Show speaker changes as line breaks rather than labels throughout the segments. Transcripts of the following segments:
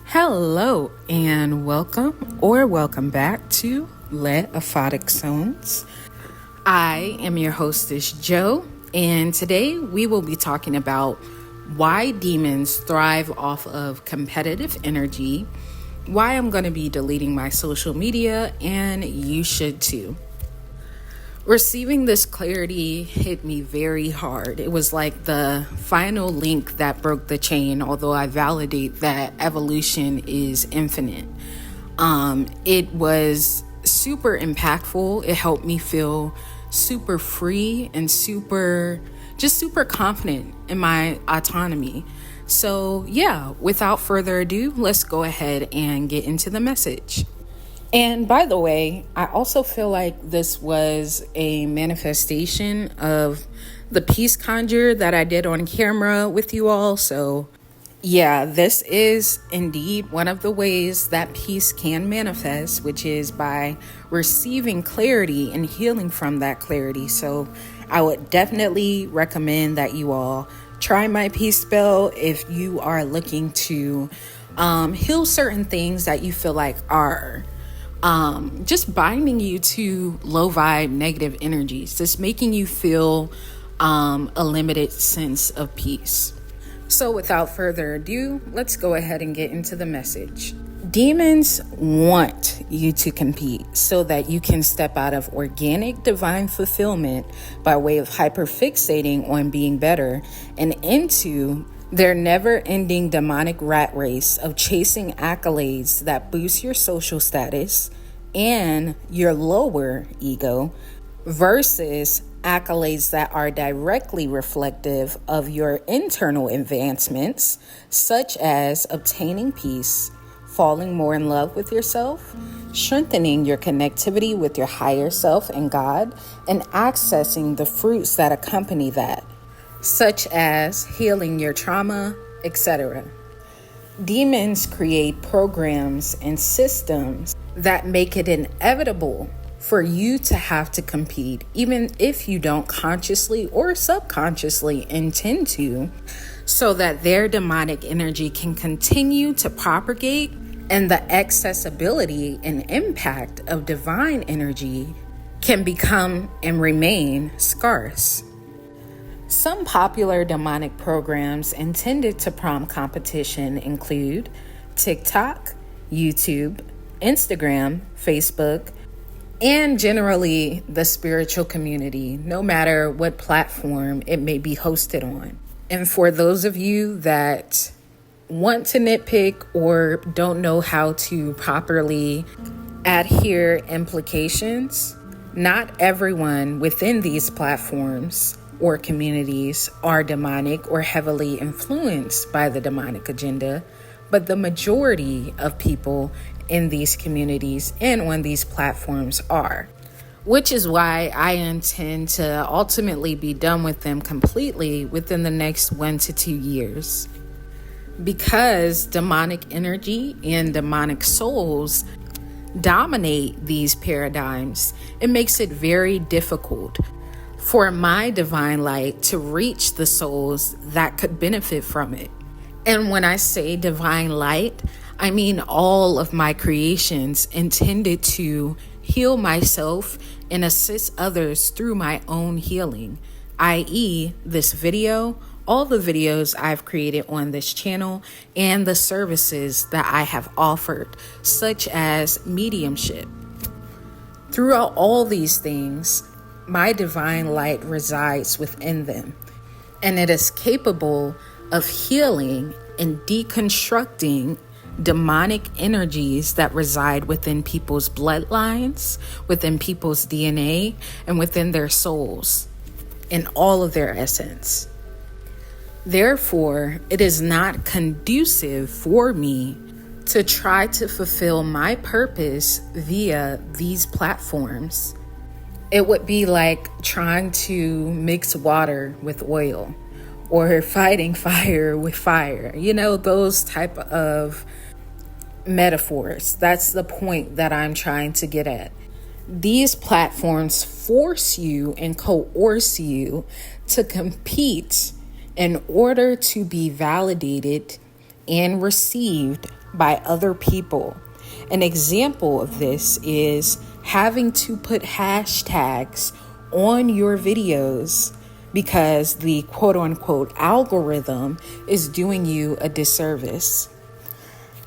Hello and welcome back to Let Aphotic Zones. I am your hostess, Joe, and today we will be talking about why demons thrive off of competitive energy, why I'm going to be deleting my social media, and you should too. Receiving this clarity hit me very hard. It was like the final link that broke the chain, although I validate that evolution is infinite. It was super impactful. It helped me feel super free and super confident in my autonomy. So yeah, without further ado, let's go ahead and get into the message. And by the way, I also feel like this was a manifestation of the peace conjure that I did on camera with you all. So yeah, this is indeed one of the ways that peace can manifest, which is by receiving clarity and healing from that clarity. So I would definitely recommend that you all try my peace spell if you are looking to heal certain things that you feel like are just binding you to low vibe negative energies, just making you feel a limited sense of peace. So without further ado, let's go ahead and get into the message. Demons want you to compete so that you can step out of organic divine fulfillment by way of hyperfixating on being better and into their never-ending demonic rat race of chasing accolades that boost your social status and your lower ego versus accolades that are directly reflective of your internal advancements, such as obtaining peace, falling more in love with yourself, strengthening your connectivity with your higher self and God, and accessing the fruits that accompany that, such as healing your trauma, etc. Demons create programs and systems that make it inevitable for you to have to compete, even if you don't consciously or subconsciously intend to, so that their demonic energy can continue to propagate and the accessibility and impact of divine energy can become and remain scarce. Some popular demonic programs intended to prompt competition include TikTok, YouTube, Instagram, Facebook, and generally the spiritual community, no matter what platform it may be hosted on. And for those of you that want to nitpick or don't know how to properly adhere implications, not everyone within these platforms or communities are demonic or heavily influenced by the demonic agenda, but the majority of people in these communities and on these platforms are, which is why I intend to ultimately be done with them completely within the next 1 to 2 years. Because demonic energy and demonic souls dominate these paradigms, it makes it very difficult for my divine light to reach the souls that could benefit from it. And when I say divine light, I mean all of my creations intended to heal myself and assist others through my own healing, i.e. this video, all the videos I've created on this channel, and the services that I have offered, such as mediumship. Throughout all these things, my divine light resides within them, and it is capable of healing and deconstructing demonic energies that reside within people's bloodlines, within people's DNA, and within their souls, in all of their essence. Therefore, it is not conducive for me to try to fulfill my purpose via these platforms. It would be like trying to mix water with oil or fighting fire with fire. You know, those type of metaphors. That's the point that I'm trying to get at. These platforms force you and coerce you to compete in order to be validated and received by other people. An example of this is having to put hashtags on your videos because the quote unquote algorithm is doing you a disservice.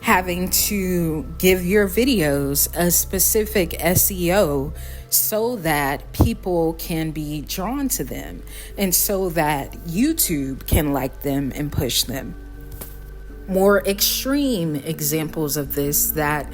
Having to give your videos a specific SEO so that people can be drawn to them and so that YouTube can like them and push them. More extreme examples of this that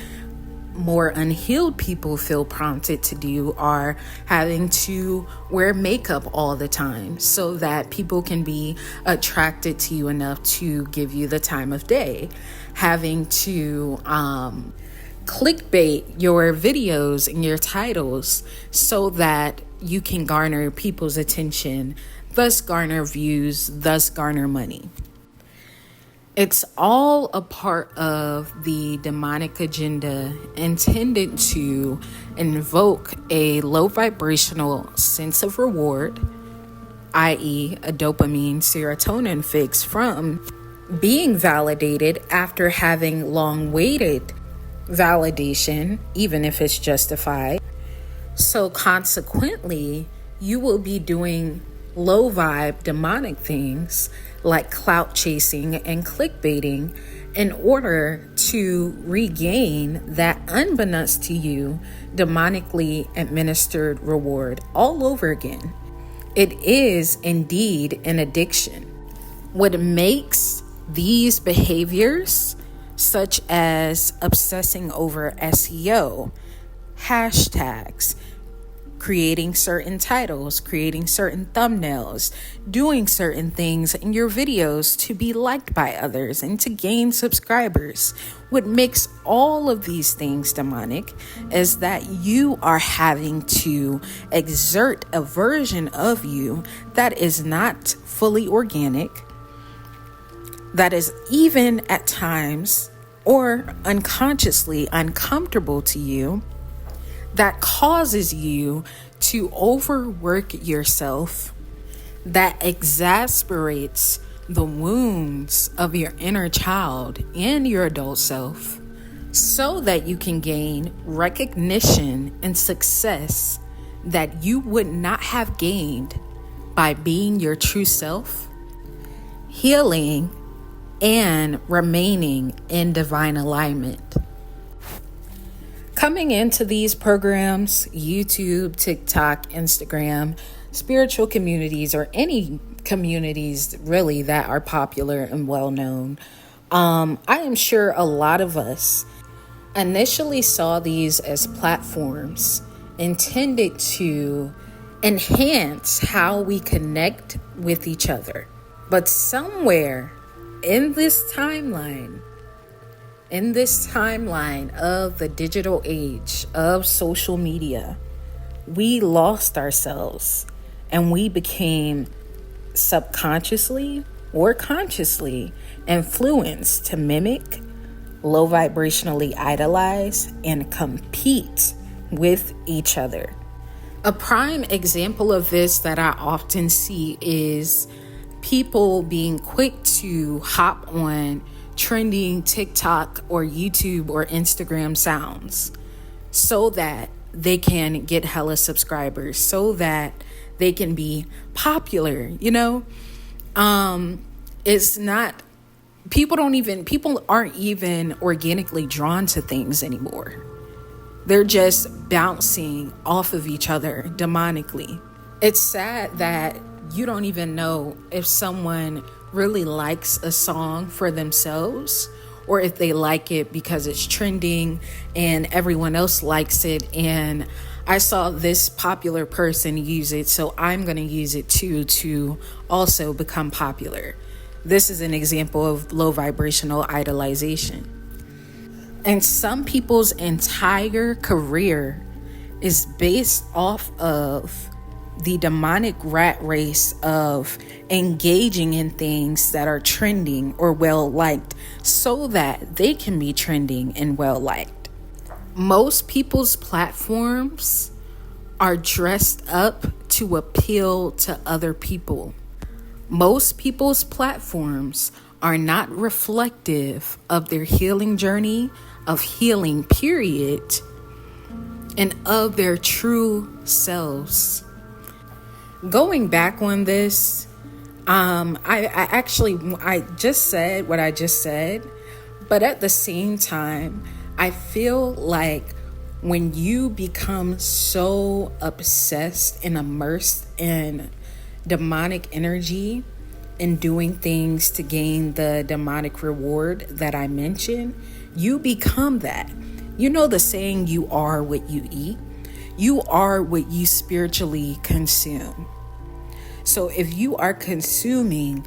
more unhealed people feel prompted to do are having to wear makeup all the time so that people can be attracted to you enough to give you the time of day. Having to clickbait your videos and your titles so that you can garner people's attention, thus garner views, thus garner money. It's all a part of the demonic agenda intended to invoke a low vibrational sense of reward, i.e., a dopamine serotonin fix from being validated after having long waited validation, even if it's justified. So consequently, you will be doing low vibe demonic things like clout chasing and clickbaiting in order to regain that, unbeknownst to you, demonically administered reward all over again. It is indeed an addiction. What makes these behaviors, such as obsessing over SEO, hashtags, creating certain titles, creating certain thumbnails, doing certain things in your videos to be liked by others and to gain subscribers. What makes all of these things demonic is that you are having to exert a version of you that is not fully organic, that is even at times or unconsciously uncomfortable to you, that causes you to overwork yourself, that exasperates the wounds of your inner child and your adult self, so that you can gain recognition and success that you would not have gained by being your true self, healing, and remaining in divine alignment. Coming into these programs, YouTube, TikTok, Instagram, spiritual communities, or any communities really that are popular and well known, I am sure a lot of us initially saw these as platforms intended to enhance how we connect with each other. But somewhere in this timeline of the digital age of social media, we lost ourselves and we became subconsciously or consciously influenced to mimic, low vibrationally idolize, and compete with each other. A prime example of this that I often see is people being quick to hop on trending TikTok or YouTube or Instagram sounds so that they can get hella subscribers, so that they can be popular. It's not, people aren't even organically drawn to things anymore. They're just bouncing off of each other demonically. It's sad that you don't even know if someone really likes a song for themselves or if they like it because it's trending and everyone else likes it, and I saw this popular person use it, so I'm going to use it too to also become popular. This is an example of low vibrational idolization. And some people's entire career is based off of the demonic rat race of engaging in things that are trending or well liked so that they can be trending and well liked. Most people's platforms are dressed up to appeal to other people. Most people's platforms are not reflective of their healing journey, of healing, period, and of their true selves. Going back on this, I just said what I just said, but at the same time, I feel like when you become so obsessed and immersed in demonic energy and doing things to gain the demonic reward that I mentioned, you become that. You know the saying, you are what you eat. You are what you spiritually consume. So if you are consuming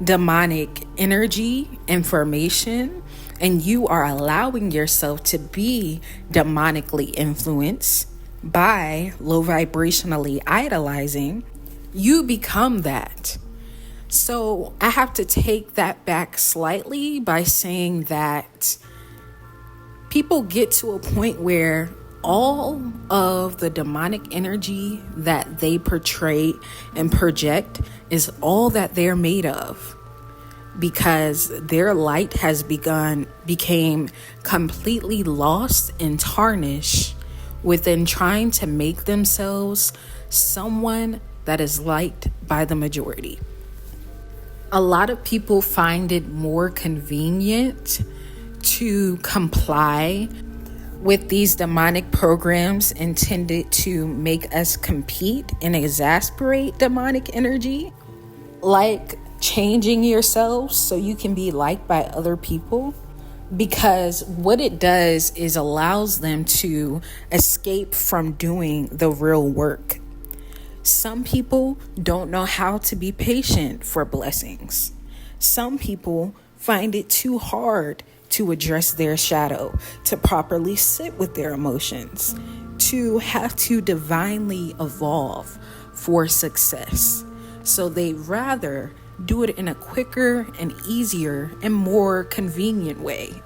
demonic energy, information, and you are allowing yourself to be demonically influenced by low vibrationally idolizing, you become that. So I have to take that back slightly by saying that people get to a point where all of the demonic energy that they portray and project is all that they're made of, because their light has became completely lost and tarnished within trying to make themselves someone that is liked by the majority. A lot of people find it more convenient to comply with these demonic programs intended to make us compete and exasperate demonic energy, like changing yourself so you can be liked by other people, because what it does is allows them to escape from doing the real work. Some people don't know how to be patient for blessings. Some people find it too hard to address their shadow, to properly sit with their emotions, to have to divinely evolve for success. So they rather do it in a quicker and easier and more convenient way.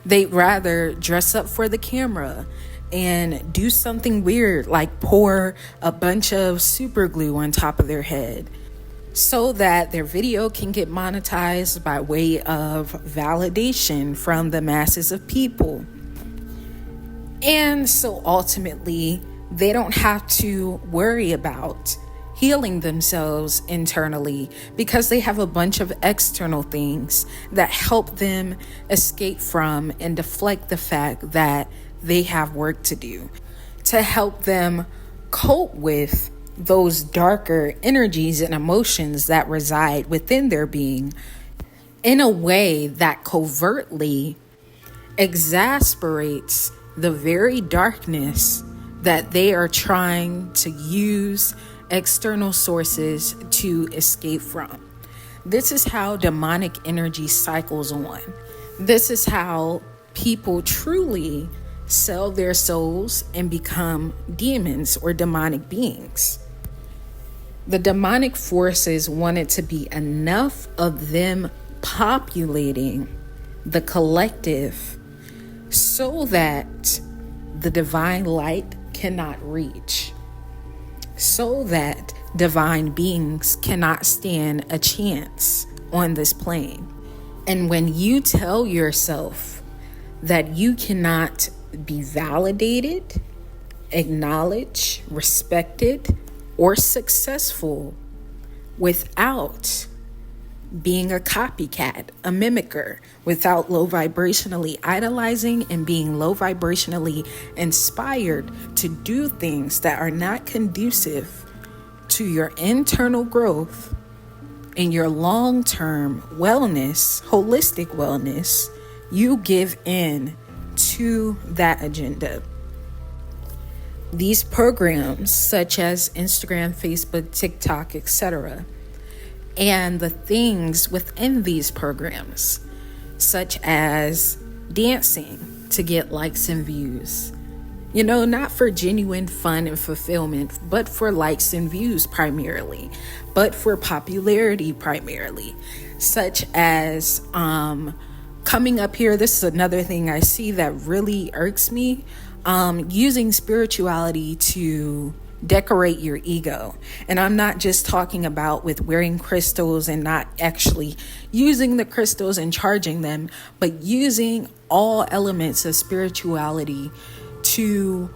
They'd rather dress up for the camera and do something weird like pour a bunch of super glue on top of their head so that their video can get monetized by way of validation from the masses of people. And so ultimately, they don't have to worry about healing themselves internally because they have a bunch of external things that help them escape from and deflect the fact that they have work to do, to help them cope with those darker energies and emotions that reside within their being in a way that covertly exasperates the very darkness that they are trying to use external sources to escape from. This is how demonic energy cycles on. This is how people truly sell their souls and become demons or demonic beings. The demonic forces wanted to be enough of them populating the collective so that the divine light cannot reach, so that divine beings cannot stand a chance on this plane. And when you tell yourself that you cannot be validated, acknowledged, respected, or successful without being a copycat, a mimicker, without low vibrationally idolizing and being low vibrationally inspired to do things that are not conducive to your internal growth and your long-term wellness, holistic wellness, you give in to that agenda. These programs, such as Instagram, Facebook, TikTok, etc., and the things within these programs, such as dancing to get likes and views, not for genuine fun and fulfillment, but for likes and views primarily, but for popularity primarily, such as coming up here. This is another thing I see that really irks me. Using spirituality to decorate your ego. And I'm not just talking about with wearing crystals and not actually using the crystals and charging them, but using all elements of spirituality to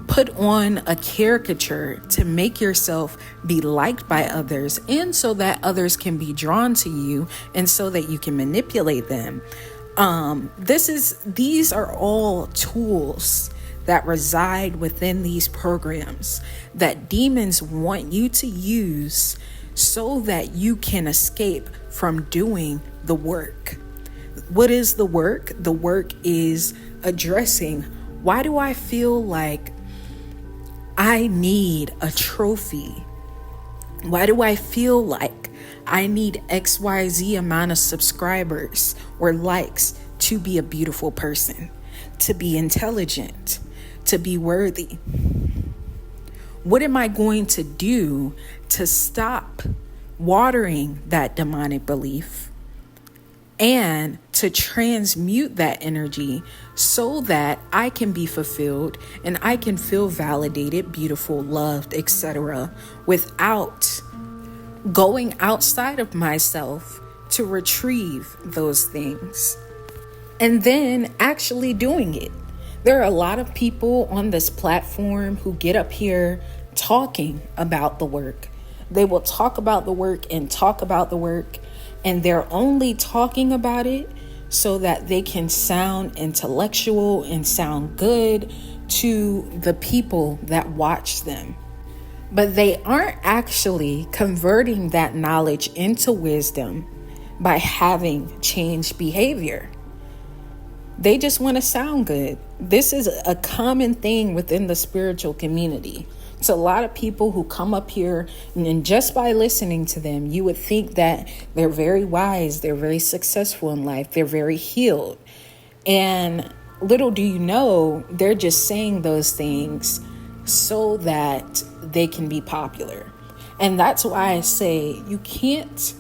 put on a caricature to make yourself be liked by others, and so that others can be drawn to you and so that you can manipulate them. These are all tools that reside within these programs that demons want you to use so that you can escape from doing the work. What is the work? The work is addressing, why do I feel like I need a trophy? Why do I feel like I need XYZ amount of subscribers or likes to be a beautiful person, to be intelligent, to be worthy? What am I going to do to stop watering that demonic belief and to transmute that energy so that I can be fulfilled and I can feel validated, beautiful, loved, etc., without going outside of myself to retrieve those things and then actually doing it? There are a lot of people on this platform who get up here talking about the work. They will talk about the work and talk about the work, and they're only talking about it so that they can sound intellectual and sound good to the people that watch them. But they aren't actually converting that knowledge into wisdom by having changed behavior. They just want to sound good. This is a common thing within the spiritual community. It's a lot of people who come up here, and just by listening to them, you would think that they're very wise, they're very successful in life, they're very healed. And little do you know, they're just saying those things so that they can be popular. And that's why I say you can't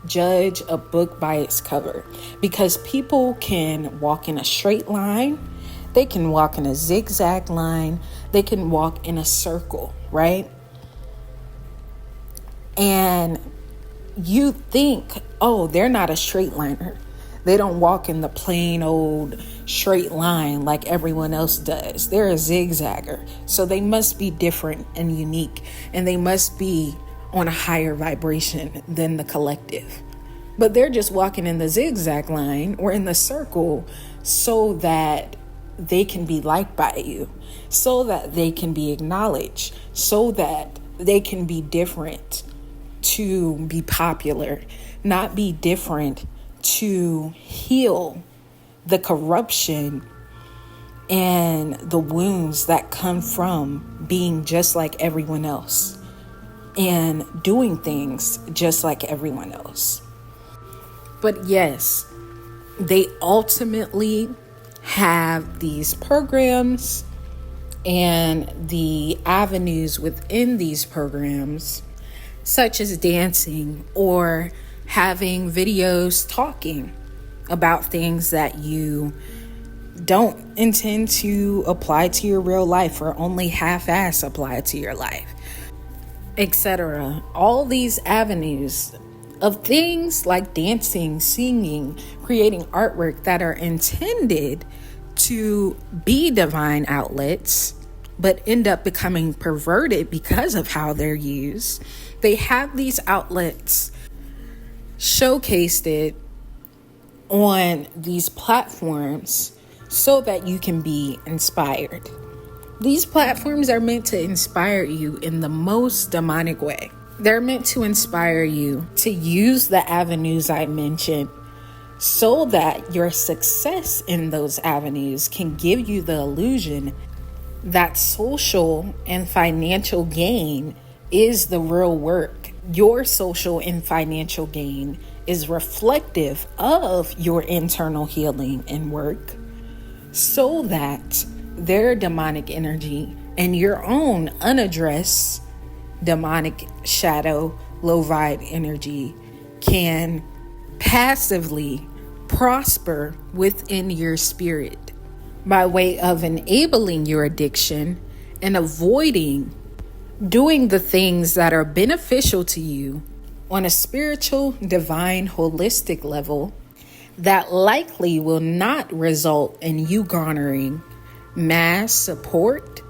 judge a book by its cover, because people can walk in a straight line, they can walk in a zigzag line, they can walk in a circle, right? And you think, oh, they're not a straight liner. They don't walk in the plain old straight line like everyone else does. They're a zigzagger. So they must be different and unique, and they must be on a higher vibration than the collective. But they're just walking in the zigzag line or in the circle so that they can be liked by you, so that they can be acknowledged, so that they can be different to be popular, not be different to heal the corruption and the wounds that come from being just like everyone else and doing things just like everyone else. But yes, they ultimately have these programs and the avenues within these programs, such as dancing or having videos talking about things that you don't intend to apply to your real life or only half-ass apply to your life, etc. All these avenues of things like dancing, singing, creating artwork that are intended to be divine outlets, but end up becoming perverted because of how they're used. They have these outlets showcased it on these platforms so that you can be inspired. These platforms are meant to inspire you in the most demonic way. They're meant to inspire you to use the avenues I mentioned so that your success in those avenues can give you the illusion that social and financial gain is the real work. Your social and financial gain is reflective of your internal healing and work, so that their demonic energy and your own unaddressed demonic shadow, low vibe energy can passively prosper within your spirit by way of enabling your addiction and avoiding doing the things that are beneficial to you on a spiritual, divine, holistic level that likely will not result in you garnering mass support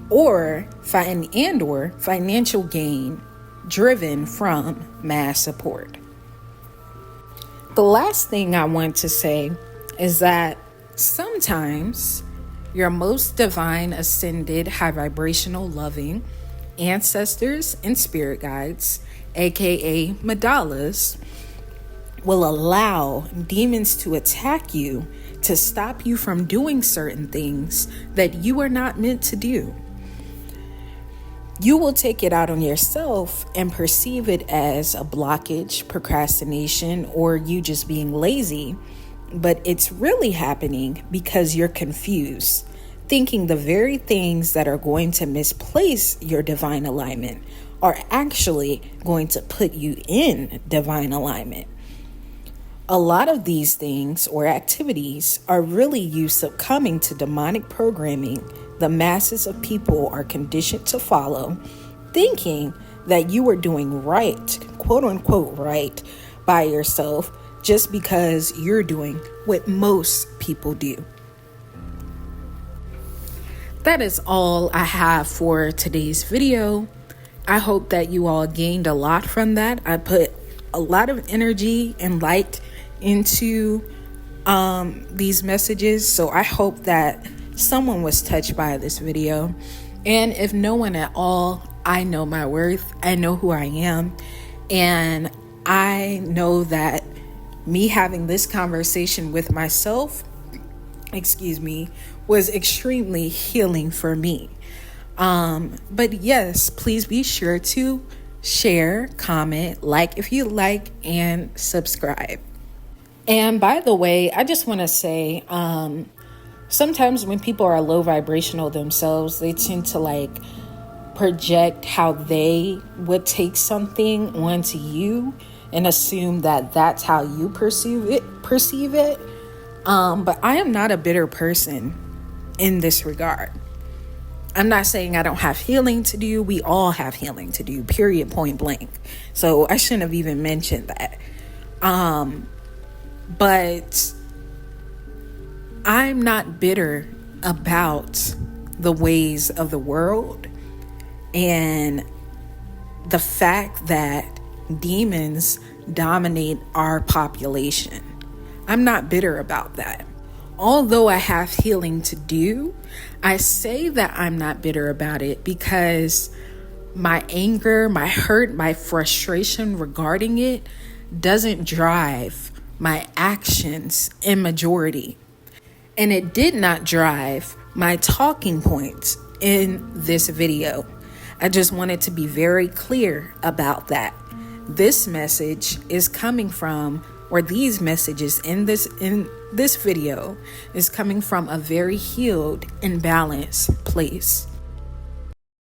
or financial gain driven from mass support. The last thing I want to say is that sometimes your most divine, ascended, high vibrational, loving ancestors and spirit guides, aka Madalas, will allow demons to attack you to stop you from doing certain things that you are not meant to do. You will take it out on yourself and perceive it as a blockage, procrastination, or you just being lazy. But it's really happening because you're confused, thinking the very things that are going to misplace your divine alignment are actually going to put you in divine alignment. A lot of these things or activities are really you succumbing to demonic programming the masses of people are conditioned to follow, thinking that you are doing right, quote unquote right, by yourself just because you're doing what most people do. That is all I have for today's video. I hope that you all gained a lot from that. I put a lot of energy and light into these messages, so I hope that someone was touched by this video. And if no one at all, I know my worth. I know who I am, and I know that me having this conversation with myself, was extremely healing for me. But yes, please be sure to share, comment, like if you like, and subscribe. And by the way, I just want to say, sometimes when people are low vibrational themselves, they tend to project how they would take something onto you and assume that that's how you perceive it. But I am not a bitter person in this regard. I'm not saying I don't have healing to do. We all have healing to do, period, point blank. So I shouldn't have even mentioned that. But I'm not bitter about the ways of the world and the fact that demons dominate our population. I'm not bitter about that. Although I have healing to do, I say that I'm not bitter about it because my anger, my hurt, my frustration regarding it doesn't drive my actions in majority. And it did not drive my talking points in this video. I just wanted to be very clear about that. This message is coming from, or these messages in this video is coming from a very healed and balanced place.